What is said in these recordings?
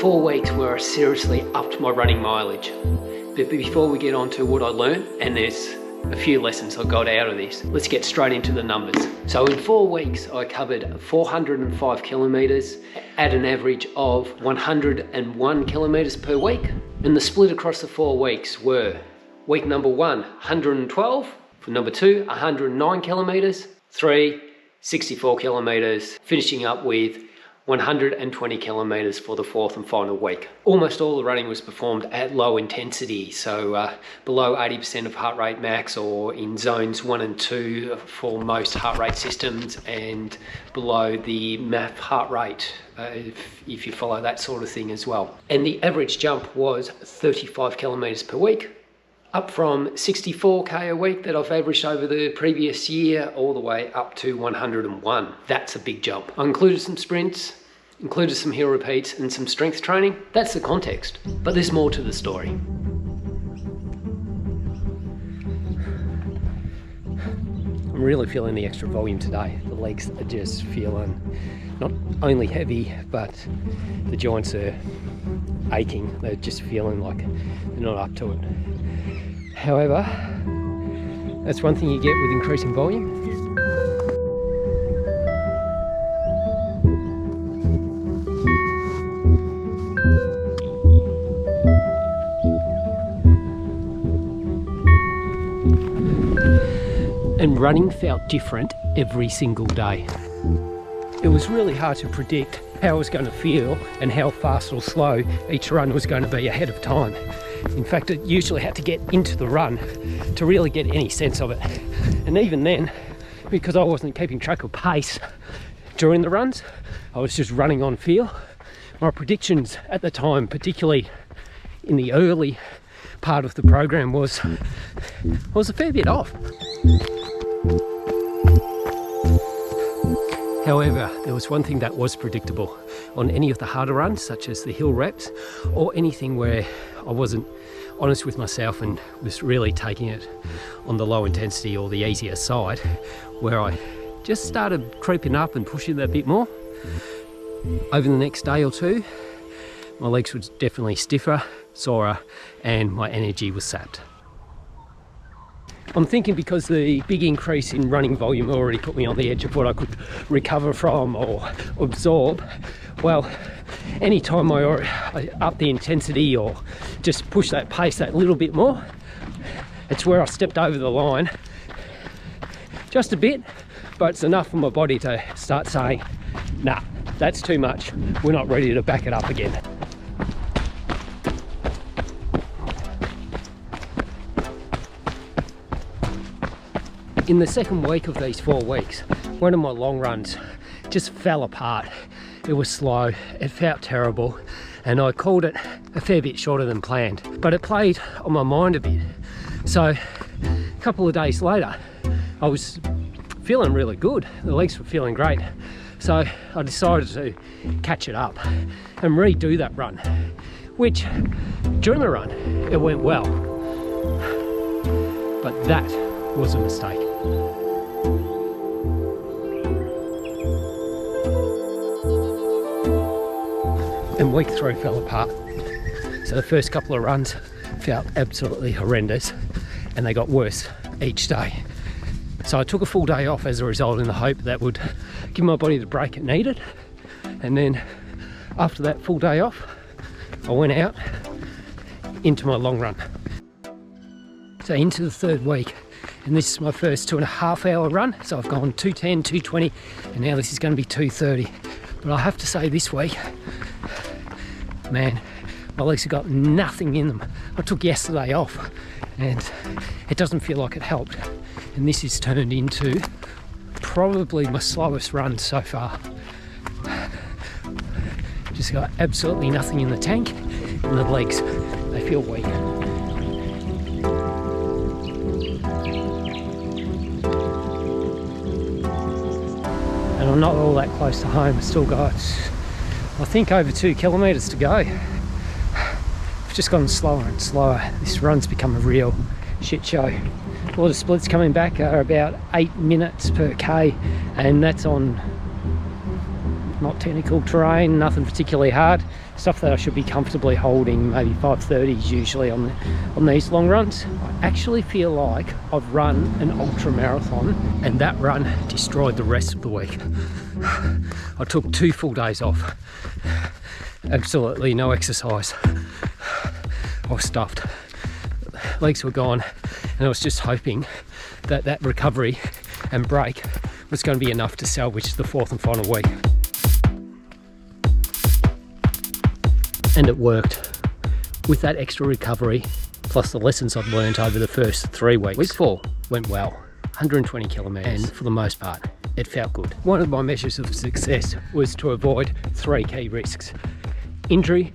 4 weeks where I seriously upped my running mileage. But before we get on to what I learned, and there's a few lessons I got out of this, let's get straight into the numbers. So in 4 weeks, I covered 405 kilometers at an average of 101 kilometers per week. And the split across the 4 weeks were week number 1, 112, for number 2, 109 kilometers, 3, 64 kilometers, finishing up with 120 kilometers for the 4th and final week. Almost all the running was performed at low intensity, so below 80% of heart rate max, or in zones 1 and 2 for most heart rate systems, and below the MAF heart rate if you follow that sort of thing as well. And the average jump was 35 kilometers per week, up from 64k a week that I've averaged over the previous year, all the way up to 101. That's a big jump. I included some sprints, included some hill repeats and some strength training. That's the context, but there's more to the story. I'm really feeling the extra volume today. The legs are just feeling not only heavy, but the joints are aching. They're just feeling like they're not up to it. However, that's one thing you get with increasing volume. And running felt different every single day. It was really hard to predict how I was going to feel and how fast or slow each run was going to be ahead of time. In fact, I usually had to get into the run to really get any sense of it. And even then, because I wasn't keeping track of pace during the runs, I was just running on feel. My predictions at the time, particularly in the early part of the program, was a fair bit off. However, there was one thing that was predictable on any of the harder runs, such as the hill reps, or anything where I wasn't honest with myself and was really taking it on the low intensity or the easier side, where I just started creeping up and pushing that a bit more. Over the next day or two, my legs were definitely stiffer, sorer, and my energy was sapped. I'm thinking because the big increase in running volume already put me on the edge of what I could recover from or absorb. Well, anytime I up the intensity or just push that pace that little bit more, it's where I stepped over the line just a bit, but it's enough for my body to start saying, nah, that's too much. We're not ready to back it up again. In the second week of these 4 weeks, one of my long runs just fell apart. It was slow, it felt terrible, and I called it a fair bit shorter than planned. But it played on my mind a bit. So a couple of days later, I was feeling really good. The legs were feeling great. So I decided to catch it up and redo that run, which during the run, it went well. But that was a mistake. And week 3 fell apart. So the first couple of runs felt absolutely horrendous, and they got worse each day. So I took a full day off as a result, in the hope that would give my body the break it needed. And then after that full day off, I went out into my long run. So into the 3rd week, and this is my first 2.5 hour run. So I've gone 2:10, 2:20, and now this is going to be 2:30. But I have to say, this week, man, my legs have got nothing in them. I took yesterday off and it doesn't feel like it helped. And this has turned into probably my slowest run so far. Just got absolutely nothing in the tank, and the legs, they feel weak. And I'm not all that close to home. I've still got, I think, over 2 kilometers to go. I've just gotten slower and slower. This run's become a real shit show. A lot of splits coming back are about 8 minutes per K, and that's on not technical terrain, nothing particularly hard, stuff that I should be comfortably holding, maybe 5:30s usually on these long runs. I actually feel like I've run an ultra marathon, and that run destroyed the rest of the week. I took 2 full days off, absolutely no exercise. I was stuffed, legs were gone, and I was just hoping that that recovery and break was going to be enough to salvage the 4th and final week. And it worked. With that extra recovery, plus the lessons I'd learned over the first 3 weeks, week 4 went well. 120 kilometres, and for the most part, it felt good. One of my measures of success was to avoid 3 key risks: injury,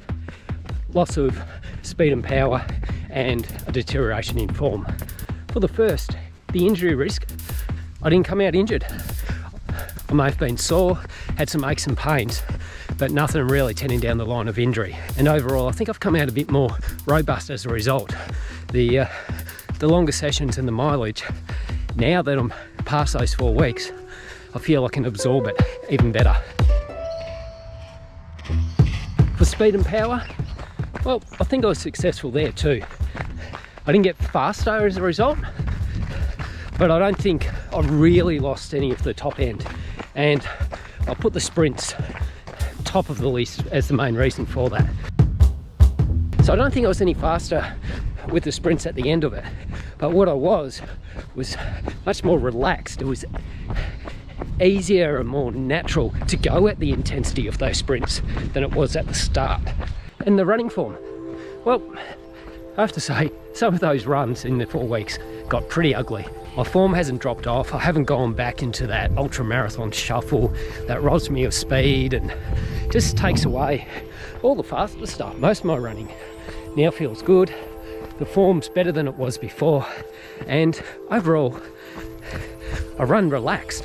loss of speed and power, and a deterioration in form. For the first, the injury risk, I didn't come out injured. I may have been sore, had some aches and pains, but nothing really tending down the line of injury. And overall, I think I've come out a bit more robust as a result. The longer sessions and the mileage, now that I'm past those 4 weeks, I feel I can absorb it even better. For speed and power, well, I think I was successful there too. I didn't get faster as a result, but I don't think I really lost any of the top end. And I'll put the sprints top of the list as the main reason for that. So I don't think I was any faster with the sprints at the end of it, but what I was much more relaxed. It was easier and more natural to go at the intensity of those sprints than it was at the start. And the running form, well, I have to say, some of those runs in the 4 weeks got pretty ugly. My form hasn't dropped off. I haven't gone back into that ultra marathon shuffle that robs me of speed and just takes away all the faster stuff. Most of my running now feels good. The form's better than it was before, and overall I run relaxed,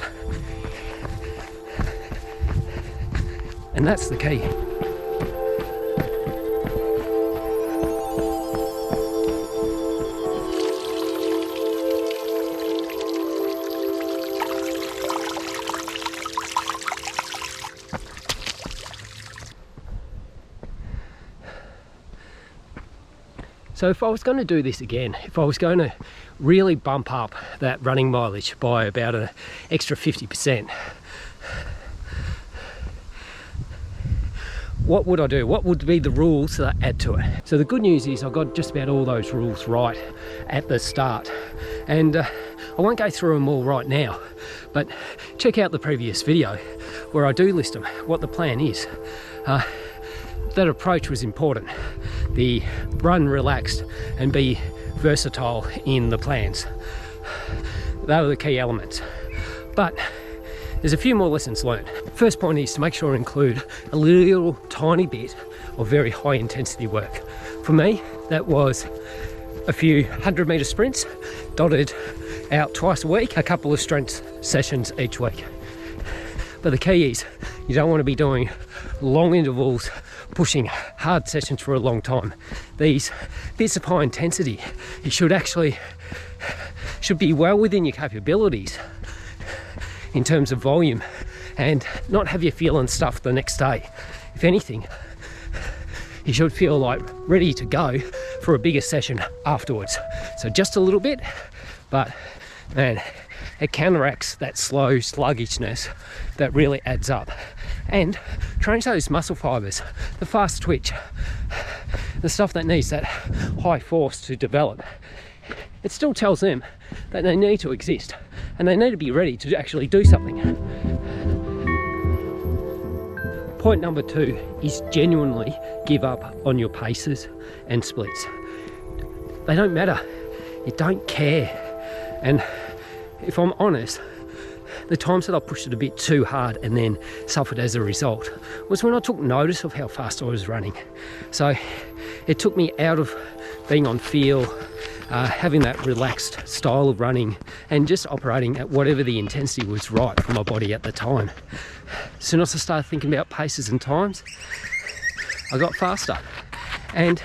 and that's the key. So if I was going to do this again, if I was going to really bump up that running mileage by about an extra 50%, what would I do? What would be the rules that I add to it? So the good news is I got just about all those rules right at the start, and I won't go through them all right now, but check out the previous video where I do list them, what the plan is. That approach was important. The run relaxed and be versatile in the plans. They were the key elements. But there's a few more lessons learned. First point is to make sure to include a little tiny bit of very high intensity work. For me, that was a few 100-metre sprints dotted out twice a week, a couple of strength sessions each week. But the key is you don't want to be doing long intervals, pushing hard sessions for a long time. These bits of high intensity, you should be well within your capabilities in terms of volume and not have you feeling stuffed the next day. If anything, you should feel like ready to go for a bigger session afterwards. So just a little bit, but man, it counteracts that slow sluggishness that really adds up. And trains those muscle fibers, the fast twitch, the stuff that needs that high force to develop. It still tells them that they need to exist and they need to be ready to actually do something. Point number 2 is genuinely give up on your paces and splits. They don't matter. You don't care. And if I'm honest, the times that I pushed it a bit too hard and then suffered as a result was when I took notice of how fast I was running. So it took me out of being on feel, having that relaxed style of running and just operating at whatever the intensity was right for my body at the time. As soon as I started thinking about paces and times, I got faster, and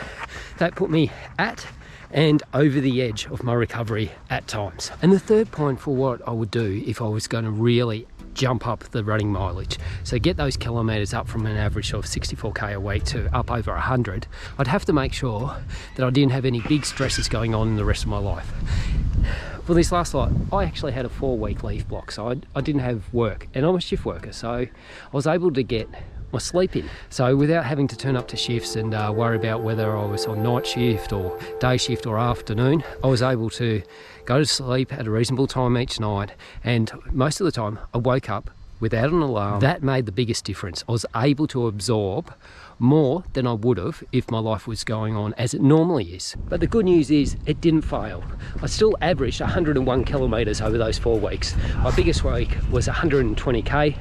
that put me at and over the edge of my recovery at times. And the third point for what I would do if I was going to really jump up the running mileage. So get those kilometres up from an average of 64k a week to up over 100, I'd have to make sure that I didn't have any big stresses going on in the rest of my life. For this last lot, I actually had a 4-week leave block, so I didn't have work, and I'm a shift worker, so I was able to get my sleep in. So without having to turn up to shifts and worry about whether I was on night shift or day shift or afternoon, I was able to go to sleep at a reasonable time each night, and most of the time I woke up without an alarm. That made the biggest difference. I was able to absorb more than I would have if my life was going on as it normally is. But the good news is it didn't fail. I still averaged 101 kilometres over those 4 weeks. My biggest week was 120k.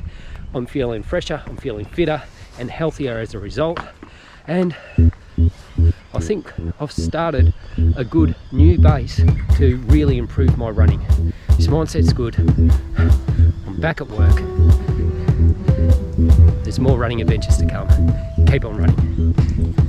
I'm feeling fresher, I'm feeling fitter and healthier as a result, and I think I've started a good new base to really improve my running. This mindset's good. I'm back at work. There's more running adventures to come. Keep on running.